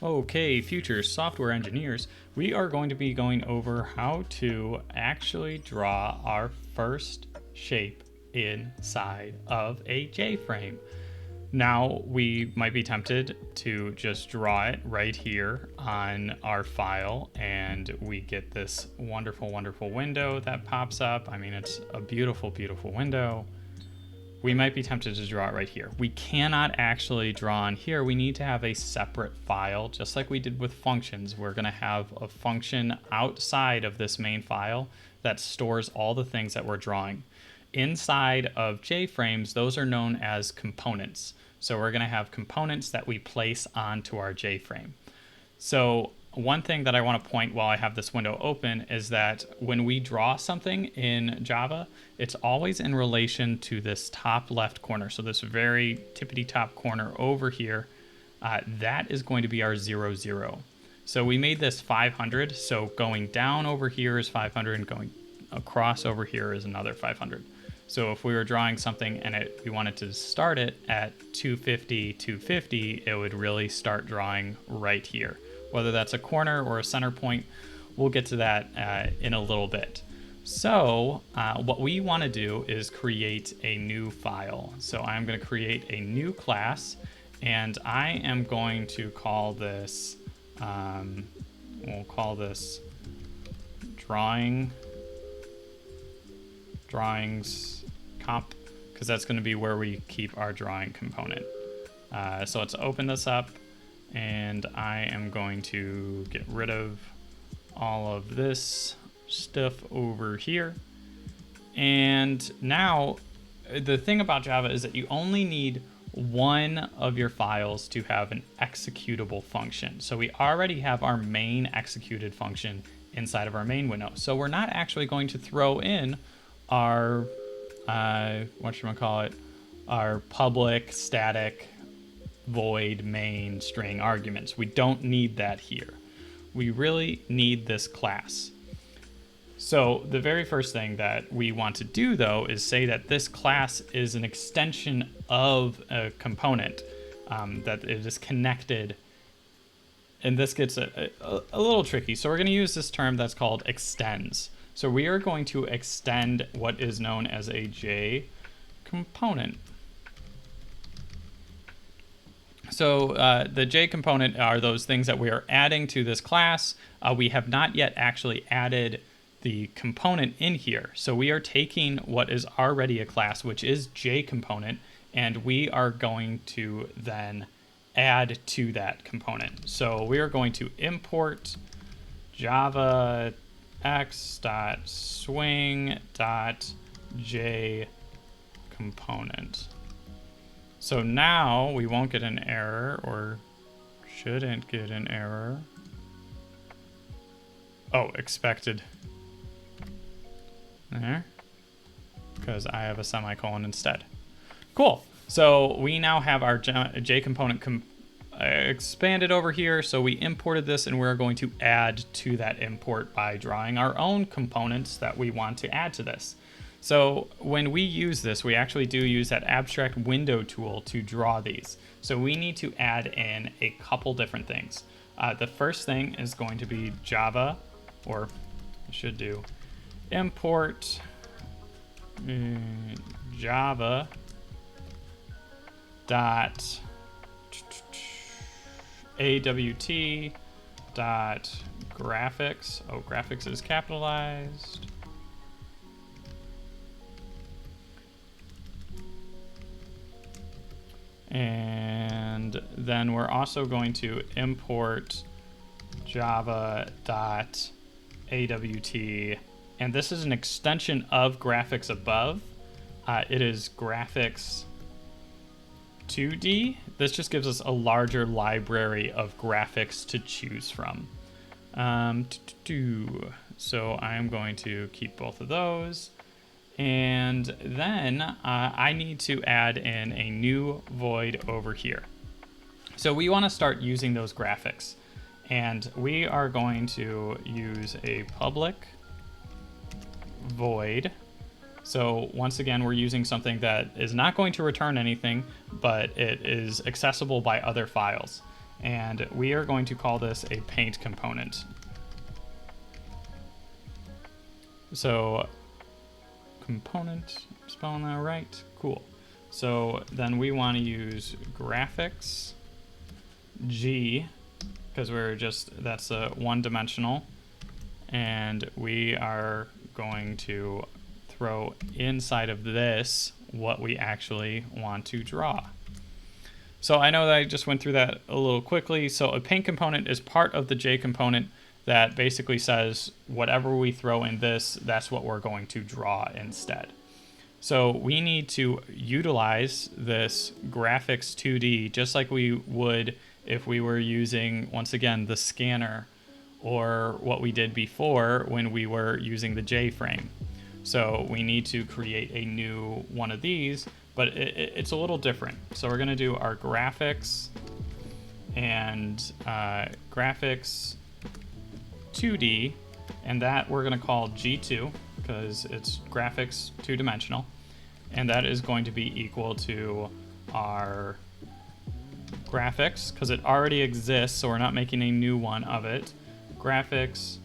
Okay, future software engineers, we are going to be going over how to actually draw our first shape inside of a J-frame. Now, we might be tempted to just draw it right here on our file, and we get this wonderful, wonderful window that pops up. I mean, it's a beautiful, beautiful window. We might be tempted to draw it right here. We cannot actually draw on here. We need to have a separate file, just like we did with functions. We're gonna have a function outside of this main file that stores all the things that we're drawing. Inside of J-frames, those are known as components. So we're gonna have components that we place onto our J-frame. So one thing that I want to point while I have this window open is that when we draw something in Java, it's always in relation to this top left corner. So this very tippity top corner over here, that is going to be our 0, 0. So we made this 500. So going down over here is 500 and going across over here is another 500. So if we were drawing something and we wanted to start it at 250, 250, it would really start drawing right here. Whether that's a corner or a center point, we'll get to that in a little bit. So what we want to do is create a new file. So I'm going to create a new class, and I am going to call this, we'll call this drawings comp, because that's going to be where we keep our drawing component. So let's open this up. And I am going to get rid of all of this stuff over here. And now the thing about Java is that you only need one of your files to have an executable function. So we already have our main executed function inside of our main window. So we're not actually going to throw in our, our public static void main string arguments. We don't need that here. We really need this class. So the very first thing that we want to do though is say that this class is an extension of a component, that it is connected. And this gets a little tricky. So we're going to use this term that's called extends. So we are going to extend what is known as a J component. So the J component are those things that we are adding to this class. We have not yet actually added the component in here. So we are taking what is already a class, which is J component, and we are going to then add to that component. So we are going to import java x.swing.j component. So now we won't get an error, or shouldn't get an error. Oh, expected. There. Because I have a semicolon instead. Cool. So we now have our J component expanded over here. So we imported this, and we're going to add to that import by drawing our own components that we want to add to this. So when we use this, we actually do use that abstract window tool to draw these. So we need to add in a couple different things. The first thing is going to be Java, or I should do import Java dot AWT dot graphics. Oh, graphics is capitalized. And then we're also going to import java.awt, and this is an extension of graphics above. It is graphics 2D. This just gives us a larger library of graphics to choose from. So I'm going to keep both of those. And then I need to add in a new void over here. So we want to start using those graphics. And we are going to use a public void. So once again, we're using something that is not going to return anything, but it is accessible by other files. and we are going to call this a paint component. So component, spelling that right? Cool. So then we want to use graphics G, because that's a one-dimensional, and we are going to throw inside of this what we actually want to draw. So I know that I just went through that a little quickly. So a paint component is part of the J component that basically says whatever we throw in this, that's what we're going to draw instead. So we need to utilize this graphics 2D just like we would if we were using, once again, the scanner, or what we did before when we were using the J-frame. So we need to create a new one of these, but it's a little different. So we're going to do our graphics and graphics 2D, and that we're going to call G2 because it's graphics two-dimensional, and that is going to be equal to our graphics because it already exists, so we're not making a new one of it. Graphics,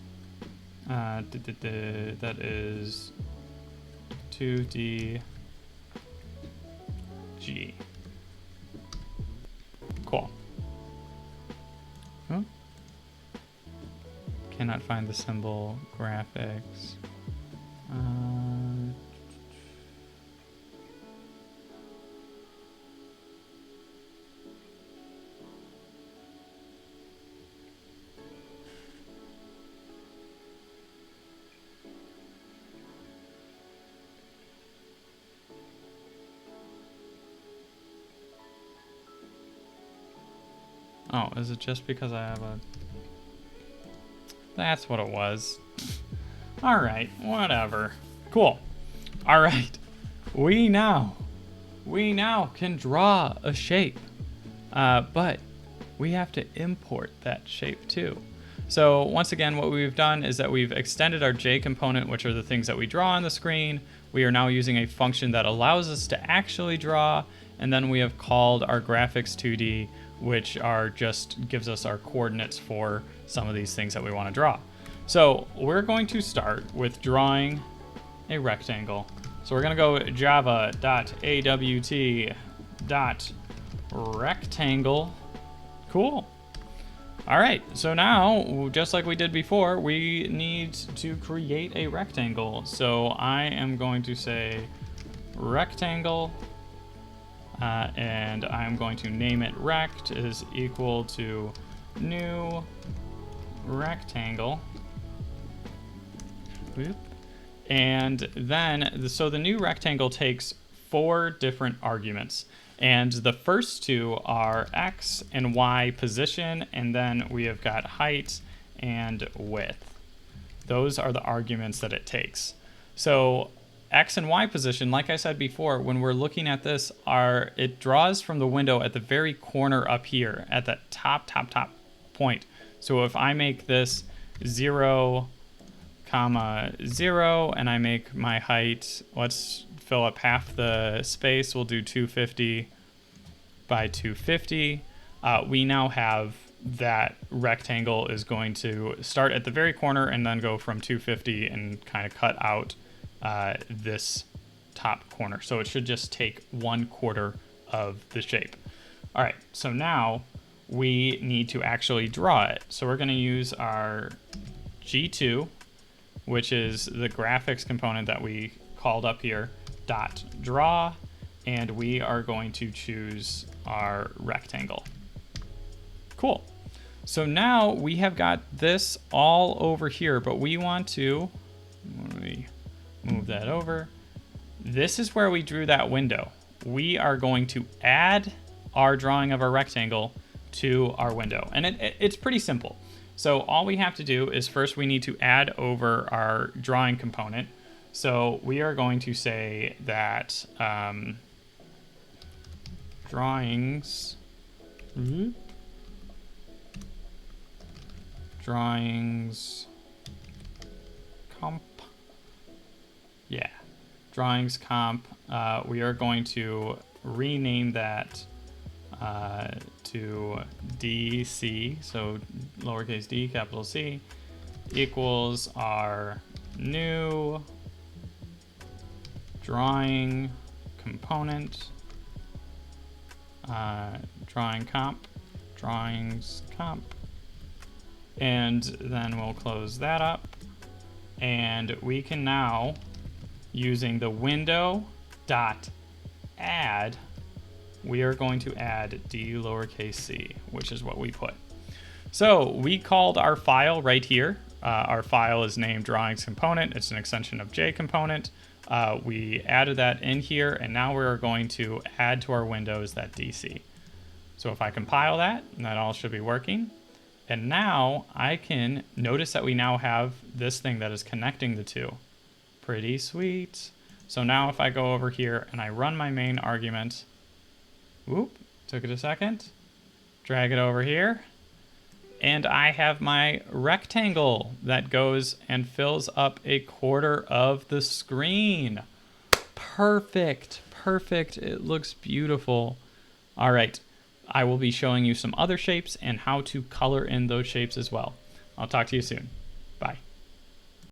that is 2D G. Cool. Huh? Cannot find the symbol graphics. Oh, is it just because I have a... That's what it was. All right, whatever. Cool. All right, we now can draw a shape, but we have to import that shape too. So once again, what we've done is that we've extended our J component, which are the things that we draw on the screen. We are now using a function that allows us to actually draw, and then we have called our graphics 2D, which are just gives us our coordinates for some of these things that we want to draw. So we're going to start with drawing a rectangle. So we're going to go java.awt.rectangle. Cool. All right, so now, just like we did before, we need to create a rectangle. So I am going to say rectangle, and I'm going to name it rect is equal to new rectangle. Whoop. And then, so the new rectangle takes 4 different arguments. And the first 2 are X and Y position, and then we have got height and width. Those are the arguments that it takes. So X and Y position, like I said before, when we're looking at this, it draws from the window at the very corner up here, at that top point. So if I make this 0, 0, and I make my height, let's fill up half the space, we'll do 250 by 250. We now have that rectangle is going to start at the very corner and then go from 250 and kind of cut out this top corner. So it should just take 1/4 of the shape. All right, so now we need to actually draw it. So we're going to use our G2, which is the graphics component that we called up here, dot draw, and we are going to choose our rectangle. Cool. So now we have got this all over here, but we want to, let me move that over. This is where we drew that window. We are going to add our drawing of our rectangle to our window, and it's pretty simple. So all we have to do is first we need to add over our drawing component. So we are going to say that drawings comp. Yeah, drawings comp. We are going to rename that to to DC, so lowercase d, capital C, equals our new drawing component, drawings comp, and then we'll close that up. And we can now, using the window dot add, we are going to add d lowercase c, which is what we put. So we called our file right here. Our file is named drawings component. It's an extension of J component. We added that in here, and now we're going to add to our windows that DC. So if I compile that all should be working. And now I can notice that we now have this thing that is connecting the two. Pretty sweet. So now if I go over here and I run my main argument, whoop, took it a second, drag it over here, and I have my rectangle that goes and fills up a quarter of the screen. Perfect, perfect. It looks beautiful. All right, I will be showing you some other shapes and how to color in those shapes as well. I'll talk to you soon.